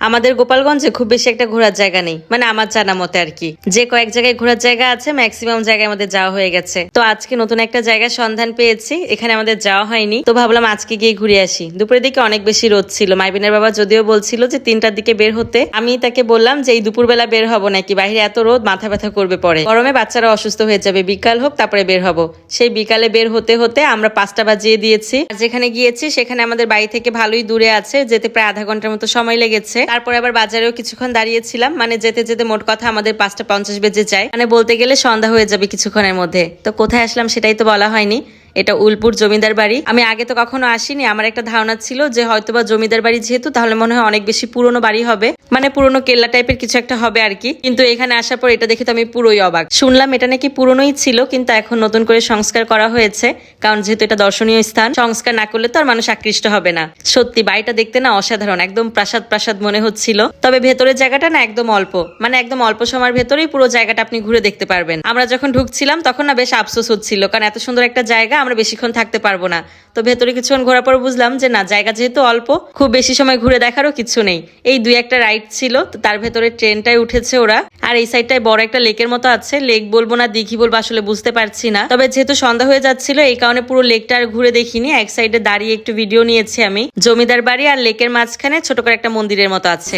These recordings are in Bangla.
আমাদের গোপালগঞ্জে খুব বেশি একটা ঘোরার জায়গা নেই, মানে আমার জানা মতে আর কি। যে কয়েক জায়গায় ঘোরার জায়গা আছে ম্যাক্সিমাম জায়গায় আমাদের যাওয়া হয়ে গেছে। তো আজকে নতুন একটা জায়গার সন্ধান পেয়েছি, এখানে আমাদের যাওয়া হয়নি, তো ভাবলাম আজকে গিয়ে ঘুরে আসি। দুপুরের দিকে অনেক বেশি রোদ ছিল, মাইবিনের বাবা যদিও বলছিল যে 3টার দিকে বের হতে। আমি তাকে বললাম যে এই দুপুরবেলা বের হবো নাকি, বাইরে এত রোদ, মাথা ব্যথা করবে, পরে গরমে বাচ্চারা অসুস্থ হয়ে যাবে, বিকাল হোক তারপরে বের হবো। সেই বিকালে বের হতে হতে আমরা 5টা বাজিয়ে দিয়েছি। যেখানে গিয়েছি সেখানে আমাদের বাড়ি থেকে ভালোই দূরে আছে, যেতে প্রায় আধা ঘন্টার মতো সময় লেগেছে। তারপরে আবার বাজারেও কিছুক্ষণ দাঁড়িয়েছিলাম, মানে যেতে যেতে মোট কথা আমাদের 5টা 50 বেজে যায়, মানে বলতে গেলে সন্ধ্যা হয়ে যাবে কিছুক্ষণের মধ্যে। তো কোথায় আসলাম সেটাই তো বলা হয়নি। এটা উলপুর জমিদার বাড়ি। আমি আগে তো কখনো আসিনি, আমার একটা ধারণা ছিল যে হয়তোবা জমিদার বাড়ি যেহেতু তাহলে মনে হয় অনেক বেশি পুরনো বাড়ি হবে, মানে পুরনো কেল্লা টাইপের কিছু একটা হবে আর কি। কিন্তু এখানে আসার পর এটা দেখে তো আমি পুরোই অবাক। শুনলাম এটা নাকি পুরনোই ছিল, কিন্তু এখন নতুন করে সংস্কার করা হয়েছে, কারণ যেহেতু এটা দর্শনীয় স্থান, সংস্কার না করলে তো আর মানুষ আকৃষ্ট হবে না। সত্যি বাড়িটা দেখতে না অসাধারণ, একদম প্রাসাদ প্রাসাদ মনে হচ্ছিল। তবে ভেতরের জায়গাটা না একদম অল্প, মানে একদম অল্প সময়ের ভেতরেই পুরো জায়গাটা আপনি ঘুরে দেখতে পারবেন। আমরা যখন ঢুকছিলাম তখন না বেশ আফসোস হচ্ছিল, কারণ এত সুন্দর একটা জায়গা আমরা বেশিক্ষণ থাকতে পারবো না। তো ভেতরে কিছুক্ষণ ঘোরার পর বুঝলাম যে না, জায়গা যেহেতু অল্প, খুব বেশি সময় ঘুরে দেখারও কিছু নেই। এই 2-1টা রাইড ছিল, তো তার ভেতরে ট্রেনটাই উঠেছে ওরা। আর এই সাইডটায় বড় একটা লেকের মতো আছে, লেক বলবো না দিঘি বলবো আসলে বুঝতে পারছি না। তবে যেহেতু সন্ধ্যা হয়ে যাচ্ছিল এই কারণে পুরো লেকটা আর ঘুরে দেখিনি, এক সাইডে দাঁড়িয়ে একটু ভিডিও নিয়েছি আমি। জমিদার বাড়ি আর লেকের মাঝখানে ছোট করে একটা মন্দিরের মতো আছে।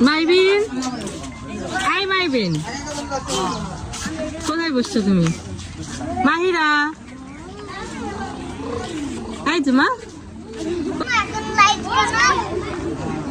মাইবিন, হাই মাইবিন, কোথায় বসছো তুমি? মাহিরা, এই তো মা।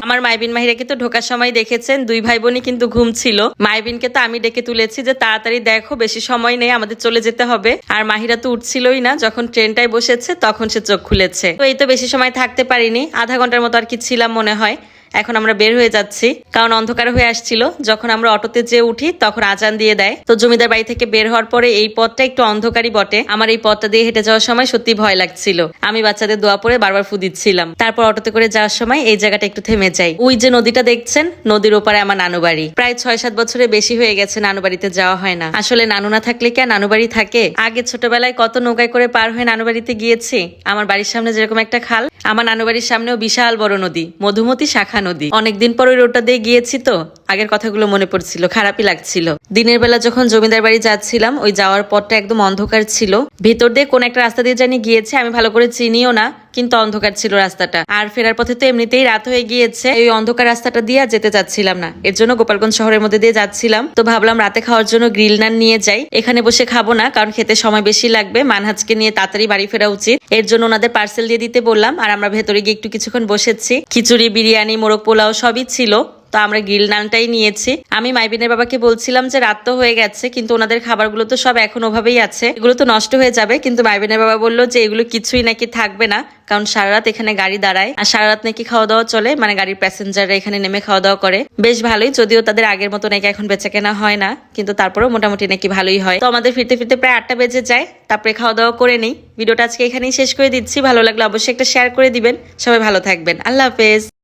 আমার মাইবিন মাহিরাকে তো ঢোকার সময় দেখেছেন, 2 ভাই বোনই কিন্তু ঘুম ছিল। মাইবিনকে তো আমি ডেকে তুলেছি যে তাড়াতাড়ি দেখো, বেশি সময় নেই, আমাদের চলে যেতে হবে। আর মাহিরা তো উঠছিলই না, যখন ট্রেনটায় বসেছে তখন সে চোখ খুলেছে। তো এই তো বেশি সময় থাকতে পারিনি, আধা ঘন্টার মতো আর কি ছিলাম মনে হয়। এখন আমরা বের হয়ে যাচ্ছি, কারণ অন্ধকার হয়ে আসছিল। যখন আমরা অটোতে যে উঠি তখন আজান দিয়ে দেয়। তো জমিদার বাড়ি থেকে বের হওয়ার পরে এই পথটা একটু অন্ধকারই বটে, আমার এই পথটা দিয়ে হেঁটে যাওয়ার সময় সত্যি ভয় লাগছিল। আমি বাচ্চাদের দোয়া পরে বারবার ফু দিচ্ছিলাম। তারপর অটোতে করে যাওয়ার সময় এই জায়গাটা একটু থেমে যাই। ওই যে নদীটা দেখছেন, নদীর ওপারে আমার নানু বাড়ি। প্রায় 6-7 বছরের বেশি হয়ে গেছে নানু বাড়িতে যাওয়া হয় না। আসলে নানু না থাকলে কি আর নানু বাড়ি থাকে? আগে ছোটবেলায় কত নৌকায় করে পার হয়ে নানু বাড়িতে গিয়েছি। আমার বাড়ির সামনে যেরকম একটা খাল, আমার নানু বাড়ির সামনেও বিশাল বড় নদী, মধুমতি শাখা নদী। অনেকদিন পর ওই রোডটা দিয়ে গিয়েছি, তো আগের কথাগুলো মনে পড়ছিল, খারাপই লাগছিল। দিনের বেলা যখন জমিদার বাড়ি যাচ্ছিলাম, ওই যাওয়ার পথটা একদম অন্ধকার ছিল। ভেতর দিয়ে কোন একটা রাস্তা দিয়ে জানি গিয়েছে, আমি ভালো করে চিনিও না, কিন্তু অন্ধকার ছিল রাস্তাটা। আর ফেরার পথে তো এমনিতেই রাত হয়ে গিয়েছে, এই অন্ধকার রাস্তাটা দিয়ে যেতে চাচ্ছিলাম না, এর জন্য গোপালগঞ্জ শহরের মধ্যে দিয়ে যাচ্ছিলাম। তো ভাবলাম রাতে খাওয়ার জন্য গ্রিল নান নিয়ে যাই। এখানে বসে খাবো না, কারণ খেতে সময় বেশি লাগবে, মানহাজকে নিয়ে তাড়াতাড়ি বাড়ি ফেরা উচিত। এর জন্য ওনাদের পার্সেল দিয়ে দিতে বললাম, আর আমরা ভেতরে গিয়ে একটু কিছুক্ষণ বসেছি। খিচুড়ি, বিরিয়ানি, মোরগ পোলাও সবই ছিল। তো আমরা গ্রিল নানটাই নিয়েছি। আমি মাইবিনের বাবাকে বলছিলাম যে রাত তো হয়ে গেছে, কিন্তু ওনাদের খাবারগুলো তো সব এখন ওভাবেই আছে, এগুলো তো নষ্ট হয়ে যাবে। কিন্তু মাইবিনের বাবা বললো যে এগুলো কিছুই নাকি থাকবে না, কারণ সারা রাত এখানে গাড়ি দাঁড়ায়, আর সারা রাত নাকি খাওয়া দাওয়া চলে, মানে গাড়ির প্যাসেঞ্জাররা এখানে নেমে খাওয়া দাওয়া করে। বেশ ভালোই, যদিও তাদের আগের মতো নাকি এখন বেচা কেনা হয় না, কিন্তু তারপরেও মোটামুটি নাকি ভালোই হয়। তো আমাদের ফিরতে ফিরতে প্রায় 8টা বেজে যায়, তারপরে খাওয়া দাওয়া করে নেই। ভিডিওটা আজকে এখানেই শেষ করে দিচ্ছি, ভালো লাগলে অবশ্যই একটা শেয়ার করে দিবেন। সবাই ভালো থাকবেন, আল্লাহ হাফেজ।